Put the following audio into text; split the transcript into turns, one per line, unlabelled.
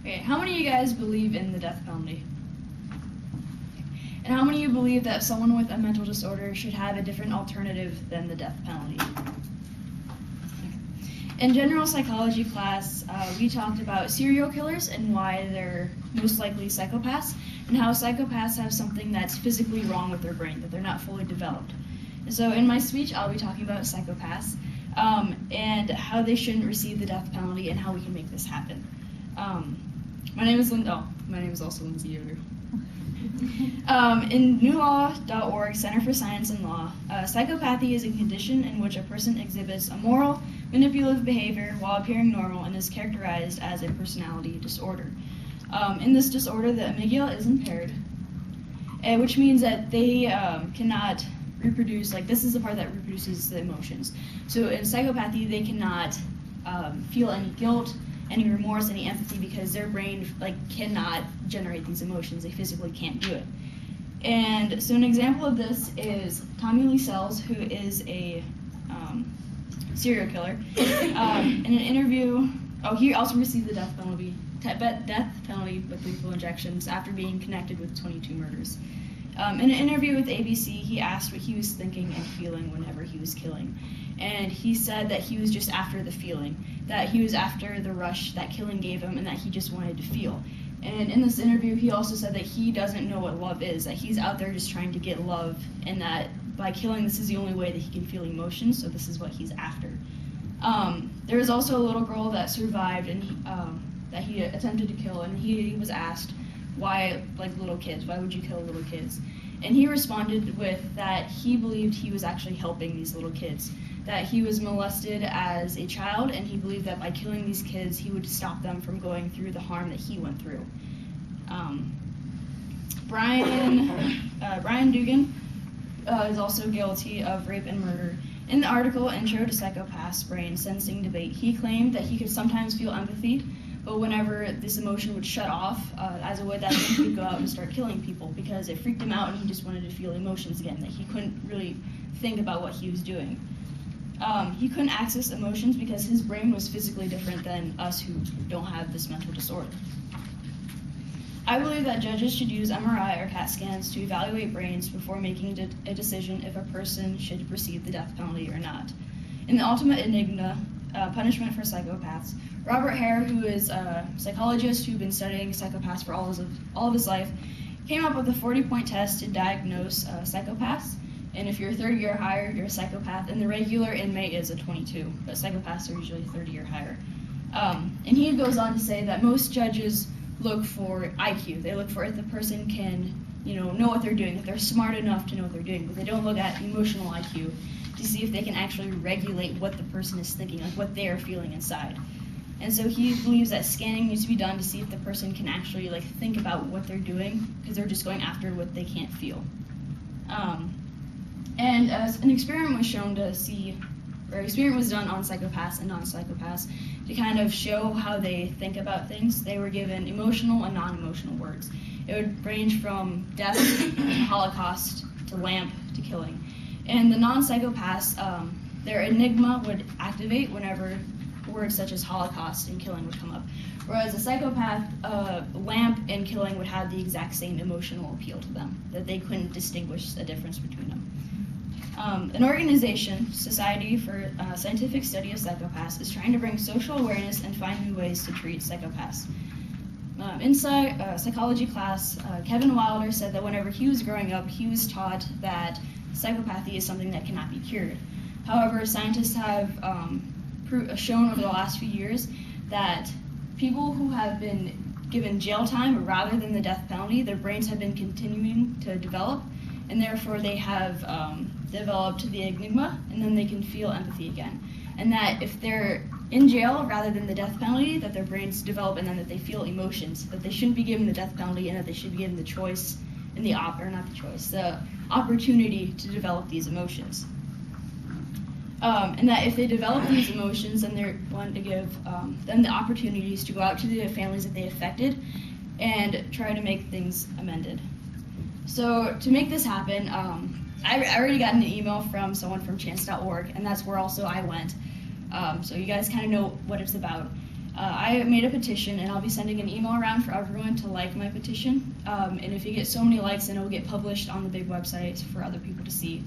Okay, how many of you guys believe in the death penalty? And how many of you believe that someone with a mental disorder should have a different alternative than the death penalty? In general psychology class, we talked about serial killers and why they're most likely psychopaths, and how psychopaths have something that's physically wrong with their brain, that they're not fully developed. And so in my speech, I'll be talking about psychopaths and how they shouldn't receive the death penalty and how we can make this happen. My name is my name is also Lindsey Yoder. In newlaw.org, Center for Science and Law, psychopathy is a condition in which a person exhibits immoral, manipulative behavior while appearing normal and is characterized as a personality disorder. In this disorder, the amygdala is impaired, which means that they cannot reproduce, like this is the part that reproduces the emotions. So in psychopathy, they cannot feel any guilt, any remorse, any empathy, because their brain cannot generate these emotions. They physically can't do it. And so an example of this is Tommy Lee Sells, who is a serial killer. In an interview, he also received the death penalty with lethal injections after being connected with 22 murders. In an interview with ABC, he asked what he was thinking and feeling whenever he was killing. And he said that he was just after the feeling, that he was after the rush that killing gave him, and that he just wanted to feel. And in this interview, he also said that he doesn't know what love is, that he's out there just trying to get love, and that by killing, this is the only way that he can feel emotions, so this is what he's after. There was also a little girl that survived and that he attempted to kill, and he was asked, why little kids? Why would you kill little kids? And he responded with that he believed he was actually helping these little kids, that he was molested as a child, and he believed that by killing these kids, he would stop them from going through the harm that he went through. Brian Dugan is also guilty of rape and murder. In the article, Intro to Psychopath's Brain Sensing Debate, he claimed that he could sometimes feel empathy, but whenever this emotion would shut off, as it would, that he would go out and start killing people because it freaked him out and he just wanted to feel emotions again, that he couldn't really think about what he was doing. He couldn't access emotions because his brain was physically different than us who don't have this mental disorder. I believe that judges should use MRI or CAT scans to evaluate brains before making a decision if a person should receive the death penalty or not. In the ultimate enigma, punishment for psychopaths, Robert Hare, who is a psychologist who's been studying psychopaths for all of his life, came up with a 40-point test to diagnose psychopaths. And if you're 30 or higher, you're a psychopath, and the regular inmate is a 22, but psychopaths are usually 30 or higher. And he goes on to say that most judges look for IQ. They look for if the person can, know what they're doing, if they're smart enough to know what they're doing, but they don't look at emotional IQ to see if they can actually regulate what the person is thinking, like what they are feeling inside. And so he believes that scanning needs to be done to see if the person can actually think about what they're doing, because they're just going after what they can't feel. And an experiment was experiment was done on psychopaths and non-psychopaths to kind of show how they think about things. They were given emotional and non-emotional words. It would range from death to Holocaust to lamp to killing. And the non-psychopaths, their enigma would activate whenever words such as Holocaust and killing would come up. Whereas a psychopath, lamp and killing would have the exact same emotional appeal to them, that they couldn't distinguish the difference between them. An organization, Society for Scientific Study of Psychopaths, is trying to bring social awareness and find new ways to treat psychopaths. In psychology class, Kevin Wilder said that whenever he was growing up, he was taught that psychopathy is something that cannot be cured. However, scientists have shown over the last few years that people who have been given jail time rather than the death penalty, their brains have been continuing to develop, and therefore they have developed the enigma, and then they can feel empathy again. And that if they're in jail rather than the death penalty, that their brains develop and then that they feel emotions, that they shouldn't be given the death penalty and that they should be given the choice and the opportunity to develop these emotions. And that if they develop these emotions, then they're going to give them the opportunities to go out to the families that they affected and try to make things amended. So to make this happen, I already got an email from someone from chance.org, and that's where also I went. So you guys kind of know what it's about. I made a petition, and I'll be sending an email around for everyone to like my petition. And if you get so many likes, then it will get published on the big website for other people to see.